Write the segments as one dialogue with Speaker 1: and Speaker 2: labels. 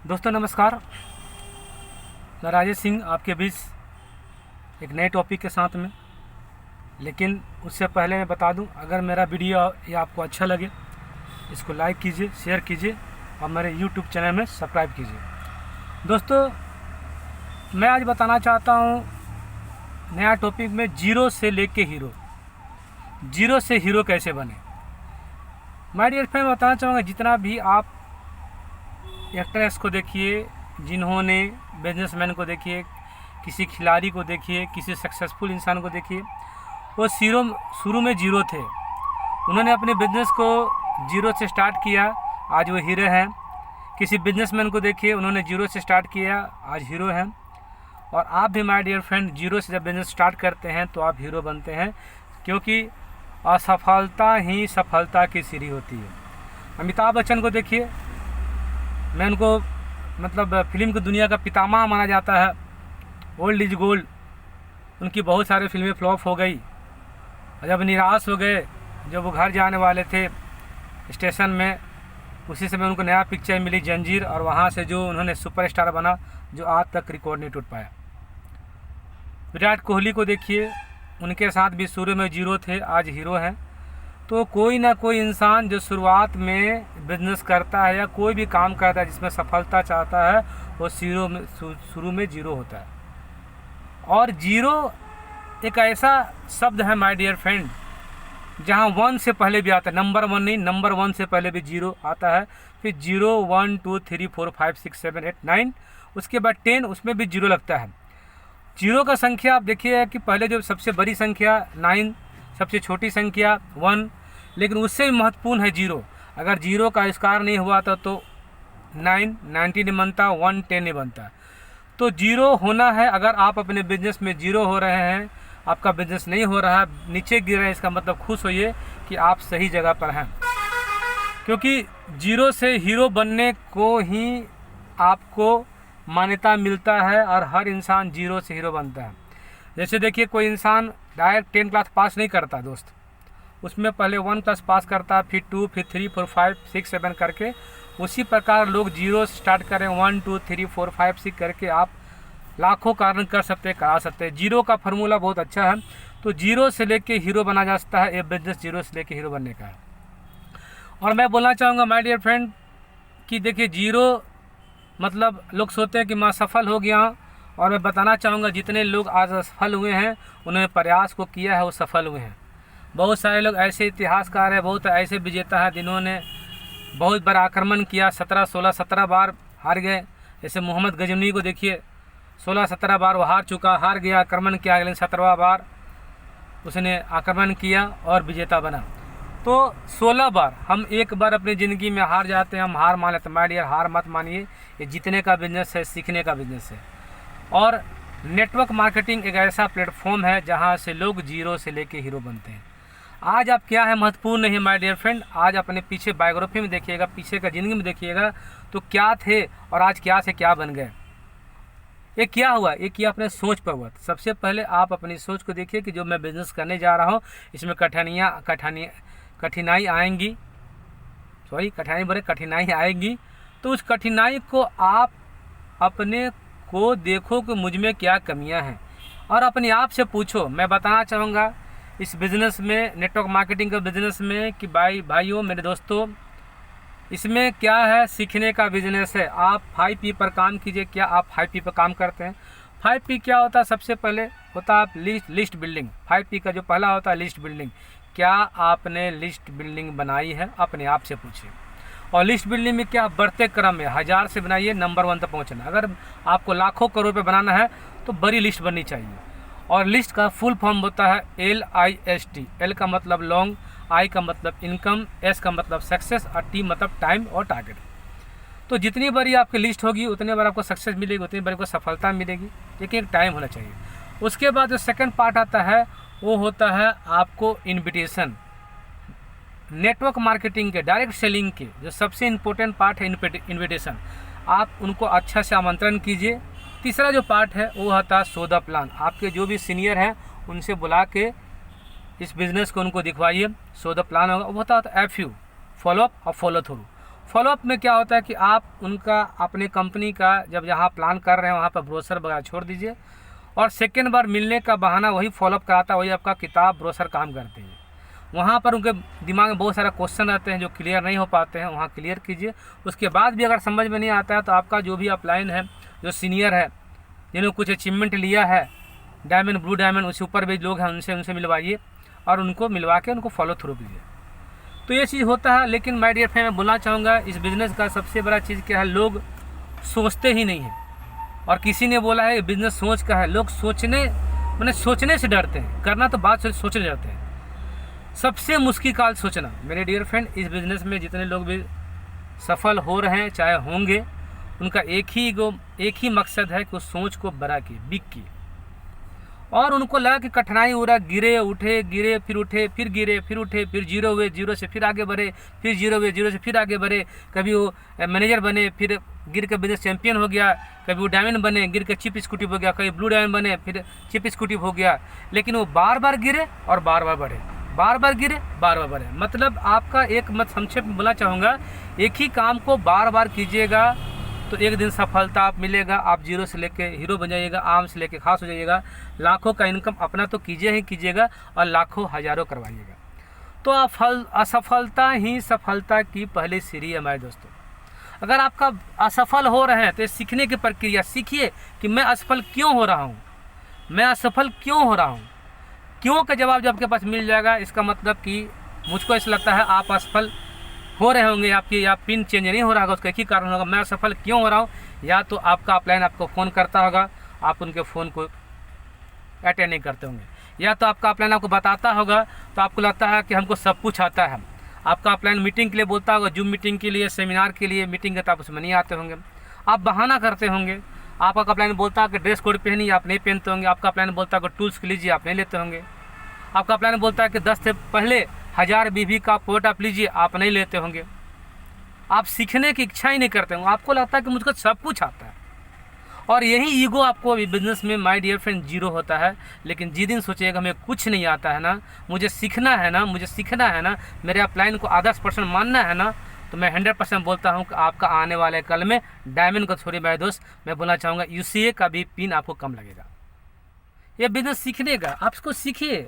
Speaker 1: दोस्तों नमस्कार, मैं राजेश सिंह आपके बीच एक नए टॉपिक के साथ में। लेकिन उससे पहले मैं बता दूं, अगर मेरा वीडियो ये आपको अच्छा लगे इसको लाइक कीजिए, शेयर कीजिए और मेरे यूट्यूब चैनल में सब्सक्राइब कीजिए। दोस्तों मैं आज बताना चाहता हूं नया टॉपिक में, जीरो से लेके हीरो, जीरो से हीरो कैसे बने। माय डियर फ्रेंड, बताना चाहूँगा जितना भी आप एक्ट्रेस को देखिए, जिन्होंने बिजनेसमैन को देखिए, किसी खिलाड़ी को देखिए, किसी सक्सेसफुल इंसान को देखिए, वो शुरू में जीरो थे। उन्होंने अपने बिजनेस को जीरो से स्टार्ट किया, आज वो हीरो हैं। किसी बिजनेसमैन को देखिए, उन्होंने जीरो से स्टार्ट किया, आज हीरो हैं। और आप भी माय डियर फ्रेंड जीरो से जब बिजनेस स्टार्ट करते हैं तो आप हीरो बनते हैं, क्योंकि असफलता ही सफलता की सीढ़ी होती है। अमिताभ बच्चन को देखिए, मैं उनको फिल्म की दुनिया का पितामह माना जाता है। ओल्ड इज गोल्ड, उनकी बहुत सारी फिल्में फ्लॉप हो गई। जब निराश हो गए, जब वो घर जाने वाले थे स्टेशन में, उसी समय उनको नया पिक्चर मिली जंजीर, और वहाँ से जो उन्होंने सुपरस्टार बना, जो आज तक रिकॉर्ड नहीं टूट पाया। विराट कोहली को देखिए, उनके साथ भी शुरू में जीरो थे, आज हीरो हैं। तो कोई ना कोई इंसान जो शुरुआत में बिजनेस करता है या कोई भी काम करता है जिसमें सफलता चाहता है, वो शुरू में जीरो होता है। और जीरो एक ऐसा शब्द है माय डियर फ्रेंड, जहाँ वन से पहले भी आता है, नंबर वन नहीं, नंबर वन से पहले भी जीरो आता है। फिर 0 1 2 3 4 5 6 7 8 9, उसके बाद 10, उसमें भी जीरो लगता है। जीरो का संख्या आप देखिए कि पहले जो सबसे बड़ी संख्या 9, सबसे छोटी संख्या 1, लेकिन उससे भी महत्वपूर्ण है जीरो। अगर जीरो का आविष्कार नहीं हुआ था तो 9 90 नहीं बनता, 1 10 नहीं बनता। तो जीरो होना है। अगर आप अपने बिजनेस में जीरो हो रहे हैं, आपका बिजनेस नहीं हो रहा है, नीचे गिर रहे हैं, इसका मतलब खुश होइए कि आप सही जगह पर हैं, क्योंकि जीरो से हीरो बनने को ही आपको मान्यता मिलता है और हर इंसान जीरो से हीरो बनता है। जैसे देखिए, कोई इंसान डायरेक्ट 10 क्लास पास नहीं करता दोस्त, उसमें पहले 1 क्लास पास करता, फिर 2, फिर 3 4 5 6 7 करके। उसी प्रकार लोग जीरो से स्टार्ट करें, 1 2 3 4 5 6 करके आप लाखों कारण कर सकते हैं, करा सकते हैं। जीरो का फार्मूला बहुत अच्छा है। तो जीरो से लेके हीरो बना जा सकता है, ये बिजनेस जीरो से लेके हीरो बनने का है। और मैं बोलना चाहूँगा माय डियर फ्रेंड कि देखिए, जीरो लोग सोचते हैं कि मैं सफल हो गया हूँ, और मैं बताना चाहूँगा जितने लोग आज सफल हुए हैं, उन्होंने प्रयास को किया है, वो सफल हुए हैं। बहुत सारे लोग ऐसे इतिहासकार हैं, बहुत ऐसे विजेता हैं जिन्होंने बहुत बड़ा आक्रमण किया, 17 16 17 बार हार गए। जैसे मोहम्मद गजनवी को देखिए, 16 17 बार वो हार चुका, हार गया, आक्रमण किया, लेकिन 17वां बार उसने आक्रमण किया और विजेता बना। तो 16 बार, हम एक बार अपनी ज़िंदगी में हार जाते हैं, हम हार मान लेते हैं। माय डियर, हार मत मानिए, ये जीतने का बिजनेस है, सीखने का बिजनेस है। और नेटवर्क मार्केटिंग एक ऐसा प्लेटफॉर्म है जहाँ से लोग जीरो से लेके हीरो बनते हैं। आज आप क्या है महत्वपूर्ण नहीं है माय डियर फ्रेंड, आज अपने पीछे बायोग्राफी में देखिएगा, पीछे का ज़िंदगी में देखिएगा, तो क्या थे और आज क्या से क्या बन गए। ये क्या हुआ, ये किया अपने सोच पर हुआ। सबसे पहले आप अपनी सोच को देखिए कि जो मैं बिज़नेस करने जा रहा हूँ, इसमें कठिनाई आएंगी, कठिनाई आएगी। तो उस कठिनाई को आप अपने को देखो कि मुझ में क्या कमियां हैं, और अपने आप से पूछो। मैं बताना चाहूँगा इस बिज़नेस में, नेटवर्क मार्केटिंग के बिज़नेस में, कि भाइयों मेरे दोस्तों, इसमें क्या है, सीखने का बिज़नेस है। आप 5P पर काम कीजिए। क्या आप 5P पर काम करते हैं? 5P क्या होता है? सबसे पहले होता है लिस्ट बिल्डिंग। 5P का जो पहला होता है लिस्ट बिल्डिंग। क्या आपने लिस्ट बिल्डिंग बनाई है? अपने आप से पूछिए। और लिस्ट बिल्डिंग में क्या, बढ़ते क्रम में 1000 से बनाइए, नंबर 1 तक पहुंचना। अगर आपको लाखों करोड़ पे बनाना है तो बड़ी लिस्ट बननी चाहिए। और लिस्ट का फुल फॉर्म होता है LIST। L का मतलब लॉन्ग, I का मतलब इनकम, S का मतलब सक्सेस, और T मतलब टाइम और टारगेट। तो जितनी बड़ी आपकी लिस्ट होगी उतनी बार आपको सक्सेस मिलेगी, उतनी बार आपको सफलता मिलेगी, लेकिन एक टाइम होना चाहिए। उसके बाद जो सेकंड पार्ट आता है वो होता है आपको इन्विटेशन। नेटवर्क मार्केटिंग के, डायरेक्ट सेलिंग के जो सबसे इम्पोर्टेंट पार्ट है इन्विटेशन। आप उनको अच्छा से आमंत्रण कीजिए। तीसरा जो पार्ट है वो होता है सौदा प्लान। आपके जो भी सीनियर हैं उनसे बुला के इस बिज़नेस को उनको दिखवाइए, सौदा प्लान होगा। वो होता है FU, फॉलो अप और फॉलो थ्रू। फॉलोअप में क्या होता है कि आप उनका अपने कंपनी का जब जहाँ प्लान कर रहे हैं वहाँ पर ब्रोशर वगैरह छोड़ दीजिए, और सेकेंड बार मिलने का बहाना वही फॉलोअप कराता है, वही आपका किताब ब्रोशर काम करते हैं। वहाँ पर उनके दिमाग में बहुत सारा क्वेश्चन रहते हैं जो क्लियर नहीं हो पाते हैं, वहाँ क्लियर कीजिए। उसके बाद भी अगर समझ में नहीं आता है तो आपका जो भी अपलाइन है, जो सीनियर है, जिन्होंने कुछ अचीवमेंट लिया है, डायमंड, ब्लू डायमंड, उससे ऊपर भी लोग हैं, उनसे मिलवाइए और उनको मिलवा के उनको फॉलो थ्रू कीजिए। तो ये चीज़ होता है। लेकिन माय डियर फ्रेंड, मैं बोलना चाहूँगा इस बिज़नेस का सबसे बड़ा चीज़ क्या है, लोग सोचते ही नहीं हैं। और किसी ने बोला है बिज़नेस सोच का है, लोग सोचने से डरते हैं, करना तो बात सोचने डरते हैं। सबसे मुश्किल काल सोचना। मेरे डियर फ्रेंड, इस बिज़नेस में जितने लोग भी सफल हो रहे हैं चाहे होंगे, उनका एक ही मकसद है कि उस सोच को बड़ा किए, बिग किए। और उनको लगा कि कठिनाई हो रहा, गिरे उठे, गिरे फिर उठे, फिर गिरे फिर उठे, फिर जीरो हुए, जीरो से फिर आगे बढ़े, फिर जीरो हुए, जीरो से फिर आगे बढ़े। कभी वो मैनेजर बने, फिर गिर के बिजनेस चैंपियन हो गया। कभी वो डायमंड बने, गिर के चीफ एग्जीक्यूटिव हो गया। कभी ब्लू डायमंड बने, फिर चीफ एग्जीक्यूटिव हो गया। लेकिन वो बार बार गिरे और बार बार बढ़े, बार बार गिरे, बार बार बढ़े। मतलब आपका एक मत संक्षेप में बोलना चाहूँगा, एक ही काम को बार बार कीजिएगा तो एक दिन सफलता आप मिलेगा। आप जीरो से लेके हीरो बन जाइएगा, आम से लेके खास हो जाइएगा। लाखों का इनकम अपना तो कीजिएगा और लाखों हजारों करवाइएगा। तो असफलता ही सफलता की पहली सीढ़ी है हमारे दोस्तों। अगर आपका असफल हो रहे हैं तो सीखने की प्रक्रिया सीखिए कि मैं असफल क्यों हो रहा हूँ, मैं असफल क्यों हो रहा हूँ। क्यों का जवाब जब आपके पास मिल जाएगा, इसका मतलब कि मुझको ऐसा लगता है आप असफल हो रहे होंगे, आपकी या पिन चेंज नहीं हो रहा होगा, उसका एक ही कारण होगा, मैं असफल क्यों हो रहा हूँ। या तो आपका अपलाइन आपको फ़ोन करता होगा, आप उनके फ़ोन को अटेंड नहीं करते होंगे, या तो आपका अपलाइन आपको बताता होगा तो आपको लगता है कि हमको सब कुछ आता है। आपका अपलाइन मीटिंग के लिए बोलता होगा, जूम मीटिंग के लिए, सेमिनार के लिए मीटिंग है, तो आप उसमें नहीं आते होंगे, आप बहाना करते होंगे। आपका अपलाइन बोलता है कि ड्रेस कोड पहनिए, आप नहीं पहनते होंगे। आपका अपलाइन बोलता है कि टूल्स लीजिए, आप नहीं लेते होंगे। आपका अपलाइन बोलता है कि 10 से पहले 1000 BB का प्रोडक्ट आप लीजिए, आप नहीं लेते होंगे। आप सीखने की इच्छा ही नहीं करते होंगे, आपको लगता है कि मुझको सब कुछ आता है। और यही ईगो आपको बिजनेस में माय डियर फ्रेंड जीरो होता है। लेकिन जिस दिन सोचिएगा हमें कुछ नहीं आता है ना, मुझे सीखना है ना, मेरे अपलाइन को 10% मानना है ना, तो मैं 100% बोलता हूँ कि आपका आने वाले कल में डायमंड को छोड़िए मेरे दोस्त, मैं बोलना चाहूँगा UCA का भी पिन आपको कम लगेगा। ये बिज़नेस सीखने का, आप इसको सीखिए।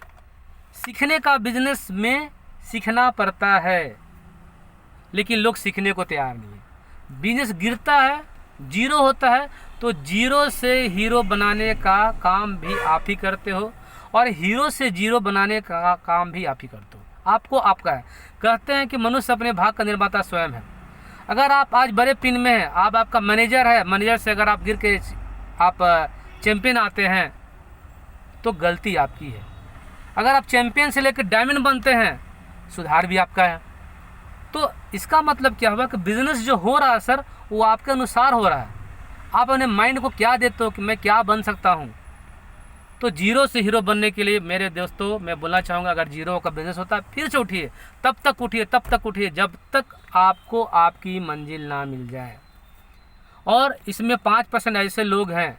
Speaker 1: सीखने का बिजनेस में सीखना पड़ता है, लेकिन लोग सीखने को तैयार नहीं है। बिजनेस गिरता है, जीरो होता है, तो जीरो से हीरो बनाने का काम भी आप ही करते हो, और हीरो से जीरो बनाने का काम भी आप ही करते हो। आपको आपका है। कहते हैं कि मनुष्य अपने भाग का निर्माता स्वयं है। अगर आप आज बड़े पिन में हैं, आपका मैनेजर है, मैनेजर से अगर आप गिर के आप चैंपियन आते हैं तो गलती आपकी है। अगर आप चैंपियन से लेकर डायमंड बनते हैं, सुधार भी आपका है। तो इसका मतलब क्या हुआ कि बिजनेस जो हो रहा है सर, वो आपके अनुसार हो रहा है। आप अपने माइंड को क्या देते हो कि मैं क्या बन सकता हूँ। तो जीरो से हीरो बनने के लिए मेरे दोस्तों मैं बोलना चाहूँगा, अगर जीरो का बिजनेस होता है फिर से उठिए, तब तक उठिए जब तक आपको आपकी मंजिल ना मिल जाए। और इसमें 5% ऐसे लोग हैं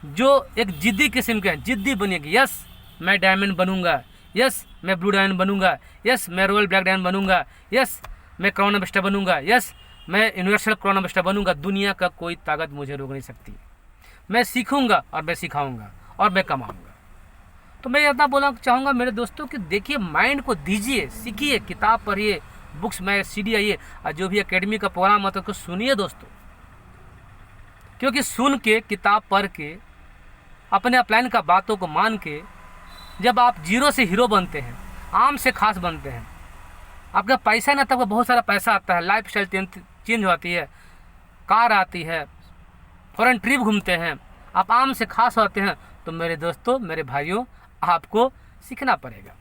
Speaker 1: जो एक जिद्दी किस्म के हैं। जिद्दी बनिए कि यस मैं डायमंड बनूंगा, यस मैं ब्लू डायमंड बनूंगा, यस मैं रॉयल ब्लैक डायमंड बनूंगा, यस मैं क्राउन एम्बेसडर बनूंगा, यस मैं यूनिवर्सल क्राउन एम्बेसडर बनूंगा। दुनिया का कोई ताकत मुझे रोक नहीं सकती। मैं सीखूंगा और मैं सिखाऊंगा और मैं कमाऊंगा। तो मैं इतना बोलना चाहूँगा मेरे दोस्तों कि देखिए, माइंड को दीजिए, सीखिए, किताब पढ़िए, बुक्स में CD आइए, और जो भी एकेडमी का प्रोग्राम होता है उसको सुनिए दोस्तों। क्योंकि सुन के, किताब पढ़ के, अपने अपलाइन का बातों को मान के जब आप जीरो से हीरो बनते हैं, आम से खास बनते हैं, आपका पैसा ना, तब बहुत सारा पैसा आता है, लाइफ स्टाइल चेंज होती है, कार आती है, फॉरेन ट्रिप घूमते हैं, आप आम से खास होते हैं, तो मेरे दोस्तों, मेरे भाइयों, आपको सीखना पड़ेगा।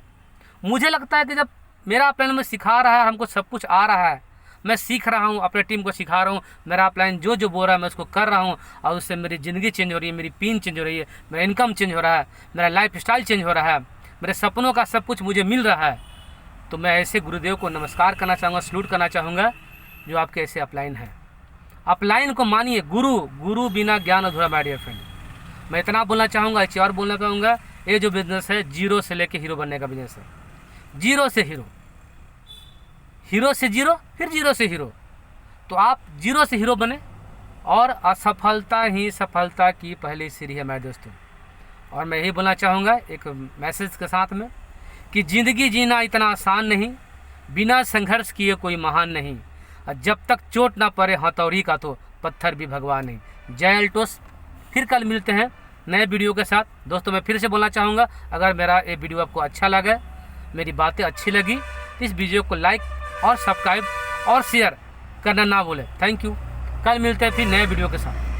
Speaker 1: मुझे लगता है कि जब मेरा अपलाइन में सिखा रहा है, हमको सब कुछ आ रहा है, मैं सीख रहा हूँ, अपने टीम को सिखा रहा हूँ, मेरा अपलाइन जो बोल रहा है मैं उसको कर रहा हूँ, और उससे मेरी ज़िंदगी चेंज हो रही है, मेरी पिन चेंज हो रही है, मेरा इनकम चेंज हो रहा है, मेरा लाइफ स्टाइल चेंज हो रहा है, मेरे सपनों का सब कुछ मुझे मिल रहा है। तो मैं ऐसे गुरुदेव को नमस्कार करना चाहूँगा, सल्यूट करना चाहूँगा जो आपके ऐसे अपलाइन हैं। अपलाइन को मानिए, गुरु बिना ज्ञान अधूरा माय डियर फ्रेंड। मैं इतना बोलना चाहूँगा, एक और बोलना चाहूँगा, ये जो बिज़नेस है जीरो से लेके हीरो बनने का बिज़नेस है। जीरो से हीरो, हीरो से जीरो, फिर जीरो से हीरो। तो आप जीरो से हीरो बने, और असफलता ही सफलता की पहली सीढ़ी है मेरे दोस्तों। और मैं यही बोलना चाहूँगा एक मैसेज के साथ में कि ज़िंदगी जीना इतना आसान नहीं, बिना संघर्ष किए कोई महान नहीं, और जब तक चोट ना पड़े हथौड़ी का तो पत्थर भी भगवान नहीं। जय एल्टोस। फिर कल मिलते हैं नए वीडियो के साथ। दोस्तों मैं फिर से बोलना चाहूँगा, अगर मेरा ये वीडियो आपको अच्छा लगे, मेरी बातें अच्छी लगी, तो इस वीडियो को लाइक और सब्सक्राइब और शेयर करना ना भूलें। Thank you. कल मिलते हैं फिर नए वीडियो के साथ।